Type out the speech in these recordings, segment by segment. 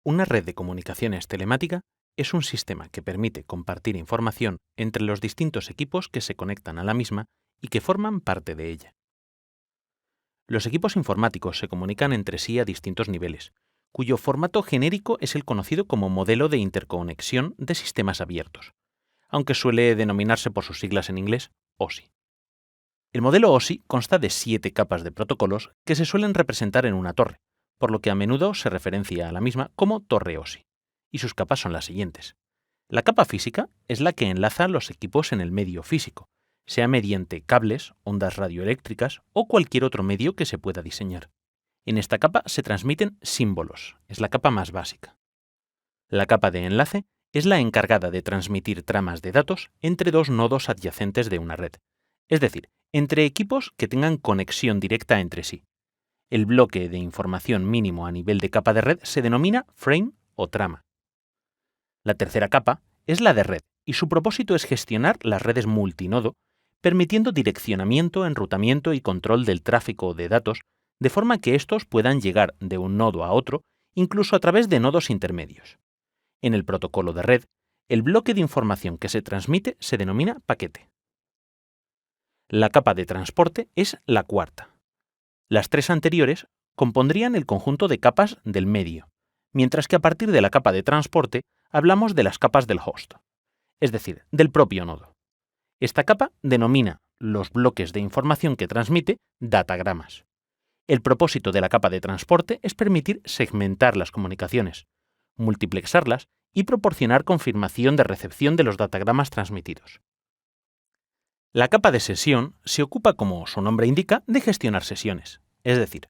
Una red de comunicaciones telemática es un sistema que permite compartir información entre los distintos equipos que se conectan a la misma y que forman parte de ella. Los equipos informáticos se comunican entre sí a distintos niveles, cuyo formato genérico es el conocido como modelo de interconexión de sistemas abiertos, aunque suele denominarse por sus siglas en inglés OSI. El modelo OSI consta de 7 capas de protocolos que se suelen representar en una torre, por lo que a menudo se referencia a la misma como torre OSI, y sus capas son las siguientes. La capa física es la que enlaza los equipos en el medio físico, sea mediante cables, ondas radioeléctricas o cualquier otro medio que se pueda diseñar. En esta capa se transmiten símbolos, es la capa más básica. La capa de enlace es la encargada de transmitir tramas de datos entre dos nodos adyacentes de una red, es decir, entre equipos que tengan conexión directa entre sí. El bloque de información mínimo a nivel de capa de red se denomina frame o trama. La tercera capa es la de red, y su propósito es gestionar las redes multinodo, permitiendo direccionamiento, enrutamiento y control del tráfico de datos, de forma que estos puedan llegar de un nodo a otro, incluso a través de nodos intermedios. En el protocolo de red, el bloque de información que se transmite se denomina paquete. La capa de transporte es la cuarta. Las tres anteriores compondrían el conjunto de capas del medio, mientras que a partir de la capa de transporte hablamos de las capas del host, es decir, del propio nodo. Esta capa denomina los bloques de información que transmite datagramas. El propósito de la capa de transporte es permitir segmentar las comunicaciones, multiplexarlas y proporcionar confirmación de recepción de los datagramas transmitidos. La capa de sesión se ocupa, como su nombre indica, de gestionar sesiones, es decir,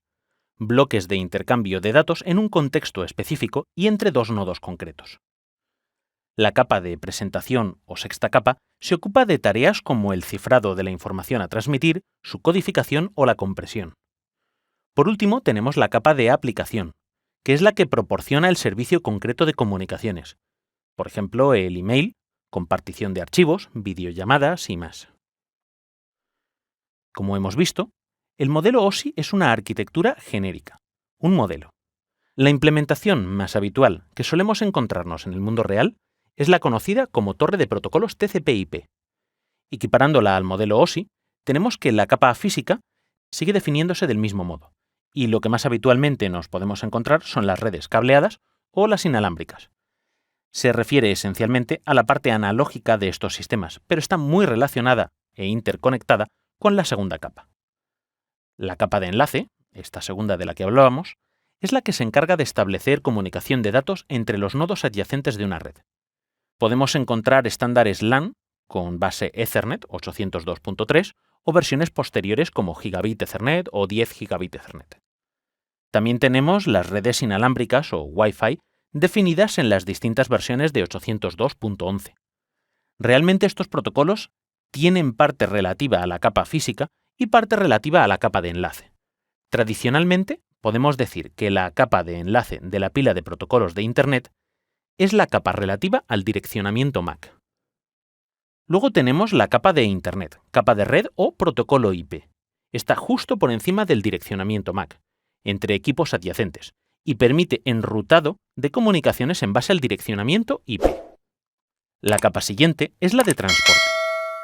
bloques de intercambio de datos en un contexto específico y entre dos nodos concretos. La capa de presentación o sexta capa se ocupa de tareas como el cifrado de la información a transmitir, su codificación o la compresión. Por último, tenemos la capa de aplicación, que es la que proporciona el servicio concreto de comunicaciones, por ejemplo, el email, compartición de archivos, videollamadas y más. Como hemos visto, el modelo OSI es una arquitectura genérica, un modelo. La implementación más habitual que solemos encontrarnos en el mundo real es la conocida como torre de protocolos TCP/IP. Equiparándola al modelo OSI, tenemos que la capa física sigue definiéndose del mismo modo, y lo que más habitualmente nos podemos encontrar son las redes cableadas o las inalámbricas. Se refiere esencialmente a la parte analógica de estos sistemas, pero está muy relacionada e interconectada con la segunda capa. La capa de enlace, esta segunda de la que hablábamos, es la que se encarga de establecer comunicación de datos entre los nodos adyacentes de una red. Podemos encontrar estándares LAN con base Ethernet 802.3 o versiones posteriores como Gigabit Ethernet o 10 Gigabit Ethernet. También tenemos las redes inalámbricas o Wi-Fi definidas en las distintas versiones de 802.11. Realmente estos protocolos tienen parte relativa a la capa física y parte relativa a la capa de enlace. Tradicionalmente, podemos decir que la capa de enlace de la pila de protocolos de Internet es la capa relativa al direccionamiento MAC. Luego tenemos la capa de Internet, capa de red o protocolo IP. Está justo por encima del direccionamiento MAC, entre equipos adyacentes, y permite enrutado de comunicaciones en base al direccionamiento IP. La capa siguiente es la de transporte,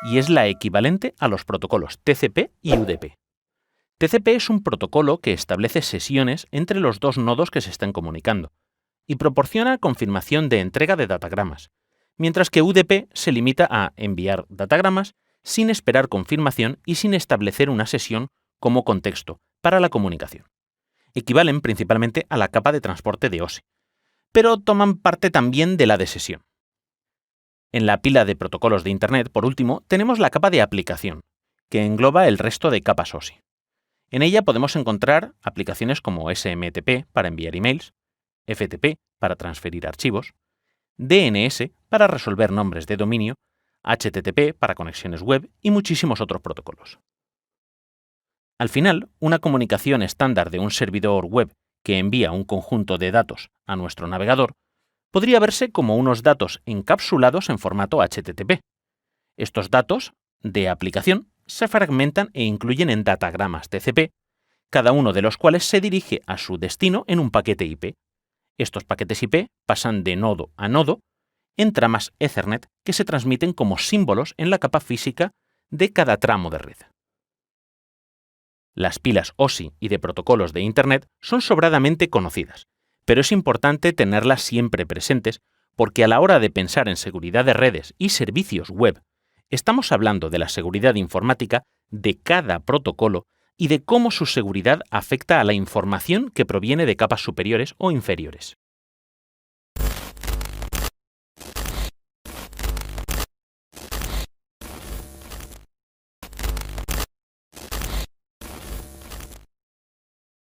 y es la equivalente a los protocolos TCP y UDP. TCP es un protocolo que establece sesiones entre los dos nodos que se están comunicando y proporciona confirmación de entrega de datagramas, mientras que UDP se limita a enviar datagramas sin esperar confirmación y sin establecer una sesión como contexto para la comunicación. Equivalen principalmente a la capa de transporte de OSI, pero toman parte también de la de sesión. En la pila de protocolos de Internet, por último, tenemos la capa de aplicación, que engloba el resto de capas OSI. En ella podemos encontrar aplicaciones como SMTP para enviar emails, FTP para transferir archivos, DNS para resolver nombres de dominio, HTTP para conexiones web y muchísimos otros protocolos. Al final, una comunicación estándar de un servidor web que envía un conjunto de datos a nuestro navegador podría verse como unos datos encapsulados en formato HTTP. Estos datos de aplicación se fragmentan e incluyen en datagramas TCP, cada uno de los cuales se dirige a su destino en un paquete IP. Estos paquetes IP pasan de nodo a nodo en tramas Ethernet que se transmiten como símbolos en la capa física de cada tramo de red. Las pilas OSI y de protocolos de Internet son sobradamente conocidas, pero es importante tenerlas siempre presentes porque a la hora de pensar en seguridad de redes y servicios web, estamos hablando de la seguridad informática de cada protocolo y de cómo su seguridad afecta a la información que proviene de capas superiores o inferiores.